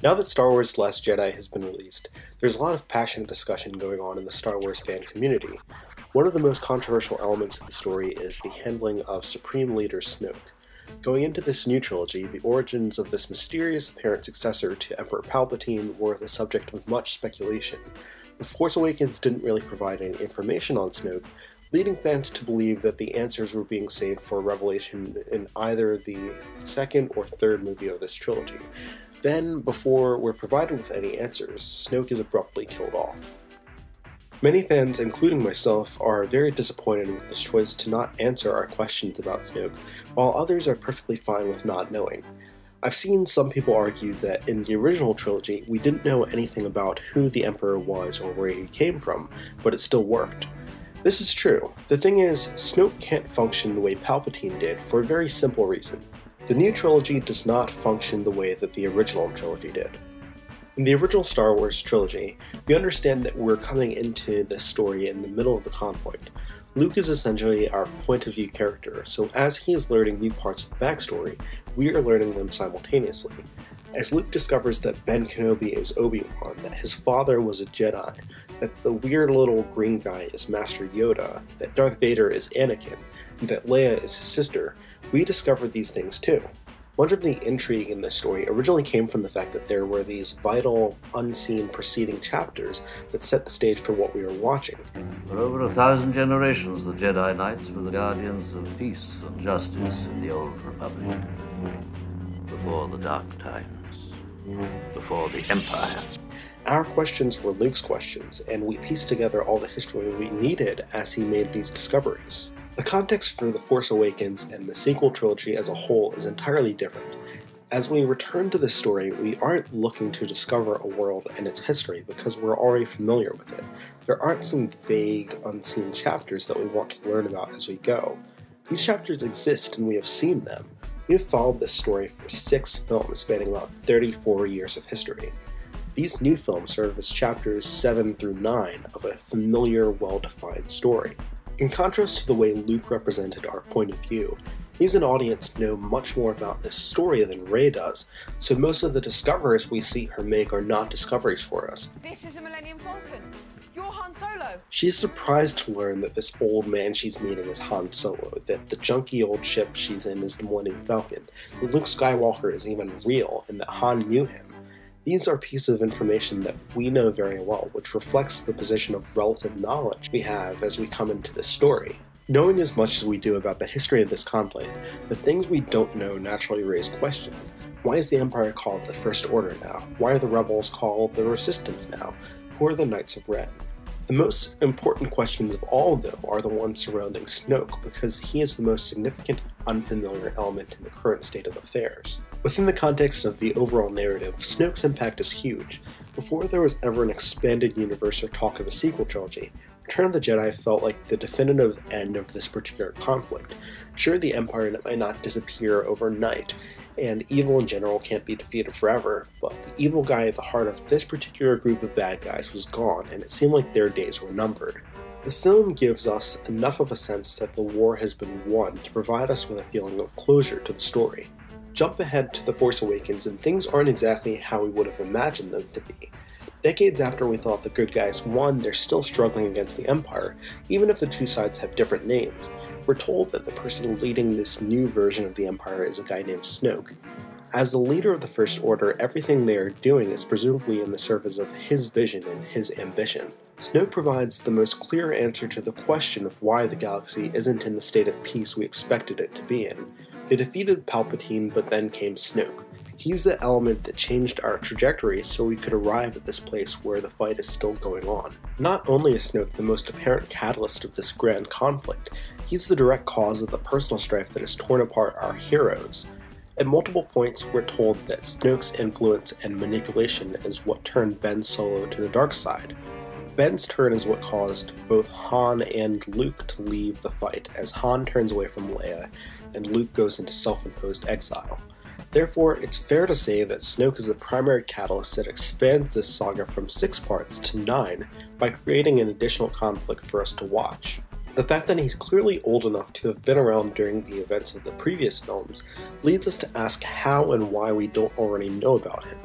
Now that Star Wars Last Jedi has been released, there's a lot of passionate discussion going on in the Star Wars fan community. One of the most controversial elements of the story is the handling of Supreme Leader Snoke. Going into this new trilogy, the origins of this mysterious apparent successor to Emperor Palpatine were the subject of much speculation. The Force Awakens didn't really provide any information on Snoke, leading fans to believe that the answers were being saved for revelation in either the second or third movie of this trilogy. Then, before we're provided with any answers, Snoke is abruptly killed off. Many fans, including myself, are very disappointed with this choice to not answer our questions about Snoke, while others are perfectly fine with not knowing. I've seen some people argue that in the original trilogy, we didn't know anything about who the Emperor was or where he came from, but it still worked. This is true. The thing is, Snoke can't function the way Palpatine did for a very simple reason. The new trilogy does not function the way that the original trilogy did. In the original Star Wars trilogy, we understand that we're coming into this story in the middle of the conflict. Luke is essentially our point of view character, so as he is learning new parts of the backstory, we are learning them simultaneously. As Luke discovers that Ben Kenobi is Obi-Wan, that his father was a Jedi, that the weird little green guy is Master Yoda, that Darth Vader is Anakin, and that Leia is his sister, we discovered these things too. Much of the intrigue in this story originally came from the fact that there were these vital, unseen preceding chapters that set the stage for what we were watching. For over 1,000 generations, the Jedi Knights were the guardians of peace and justice in the Old Republic. Before the Dark Times. Before the Empire. Our questions were Luke's questions, and we pieced together all the history we needed as he made these discoveries. The context for The Force Awakens and the sequel trilogy as a whole is entirely different. As we return to this story, we aren't looking to discover a world and its history because we're already familiar with it. There aren't some vague, unseen chapters that we want to learn about as we go. These chapters exist and we have seen them. We have followed this story for 6 films spanning about 34 years of history. These new films serve as chapters 7 through 9 of a familiar, well-defined story. In contrast to the way Luke represented our point of view, he as an audience know much more about this story than Rey does, so most of the discoveries we see her make are not discoveries for us. This is a Millennium Falcon. You're Han Solo. She's surprised to learn that this old man she's meeting is Han Solo, that the junky old ship she's in is the Millennium Falcon, that Luke Skywalker is even real, and that Han knew him. These are pieces of information that we know very well, which reflects the position of relative knowledge we have as we come into this story. Knowing as much as we do about the history of this conflict, the things we don't know naturally raise questions. Why is the Empire called the First Order now? Why are the Rebels called the Resistance now? Who are the Knights of Ren? The most important questions of all, though, are the ones surrounding Snoke, because he is the most significant unfamiliar element in the current state of affairs. Within the context of the overall narrative, Snoke's impact is huge. Before there was ever an expanded universe or talk of a sequel trilogy, Return of the Jedi felt like the definitive end of this particular conflict. Sure, the Empire might not disappear overnight, and evil in general can't be defeated forever, but the evil guy at the heart of this particular group of bad guys was gone, and it seemed like their days were numbered. The film gives us enough of a sense that the war has been won to provide us with a feeling of closure to the story. Jump ahead to The Force Awakens and things aren't exactly how we would have imagined them to be. Decades after we thought the good guys won, they're still struggling against the Empire, even if the two sides have different names. We're told that the person leading this new version of the Empire is a guy named Snoke. As the leader of the First Order, everything they are doing is presumably in the service of his vision and his ambition. Snoke provides the most clear answer to the question of why the galaxy isn't in the state of peace we expected it to be in. They defeated Palpatine, but then came Snoke. He's the element that changed our trajectory so we could arrive at this place where the fight is still going on. Not only is Snoke the most apparent catalyst of this grand conflict, he's the direct cause of the personal strife that has torn apart our heroes. At multiple points, we're told that Snoke's influence and manipulation is what turned Ben Solo to the dark side. Ben's turn is what caused both Han and Luke to leave the fight, as Han turns away from Leia and Luke goes into self-imposed exile. Therefore, it's fair to say that Snoke is the primary catalyst that expands this saga from 6 parts to 9 by creating an additional conflict for us to watch. The fact that he's clearly old enough to have been around during the events of the previous films leads us to ask how and why we don't already know about him.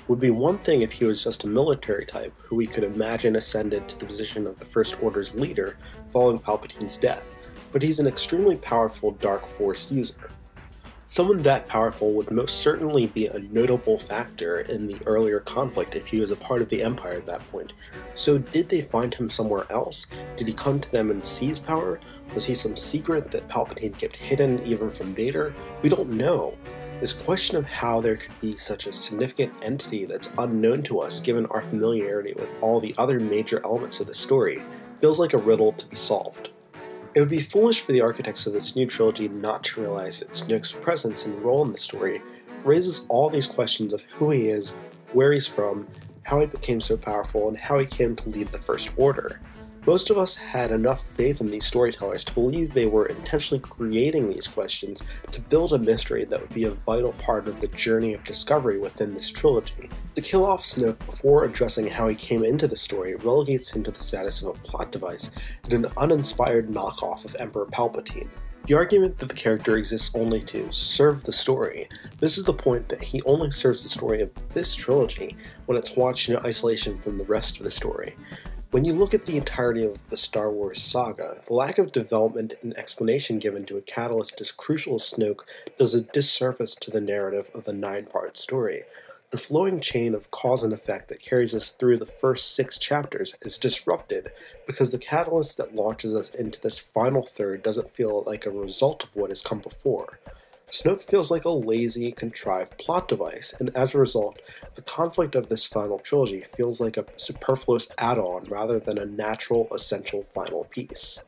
Would be one thing if he was just a military type who we could imagine ascended to the position of the First Order's leader following Palpatine's death, but he's an extremely powerful Dark Force user. Someone that powerful would most certainly be a notable factor in the earlier conflict if he was a part of the Empire at that point. So did they find him somewhere else? Did he come to them and seize power? Was he some secret that Palpatine kept hidden even from Vader? We don't know. This question of how there could be such a significant entity that's unknown to us given our familiarity with all the other major elements of the story feels like a riddle to be solved. It would be foolish for the architects of this new trilogy not to realize that Snoke's presence and role in the story raises all these questions of who he is, where he's from, how he became so powerful, and how he came to lead the First Order. Most of us had enough faith in these storytellers to believe they were intentionally creating these questions to build a mystery that would be a vital part of the journey of discovery within this trilogy. To kill off Snoke before addressing how he came into the story relegates him to the status of a plot device and an uninspired knockoff of Emperor Palpatine. The argument that the character exists only to serve the story misses the point that he only serves the story of this trilogy when it's watched in isolation from the rest of the story. When you look at the entirety of the Star Wars saga, the lack of development and explanation given to a catalyst as crucial as Snoke does a disservice to the narrative of the 9-part story. The flowing chain of cause and effect that carries us through the first 6 chapters is disrupted because the catalyst that launches us into this final third doesn't feel like a result of what has come before. Snoke feels like a lazy, contrived plot device, and as a result, the conflict of this final trilogy feels like a superfluous add-on rather than a natural, essential final piece.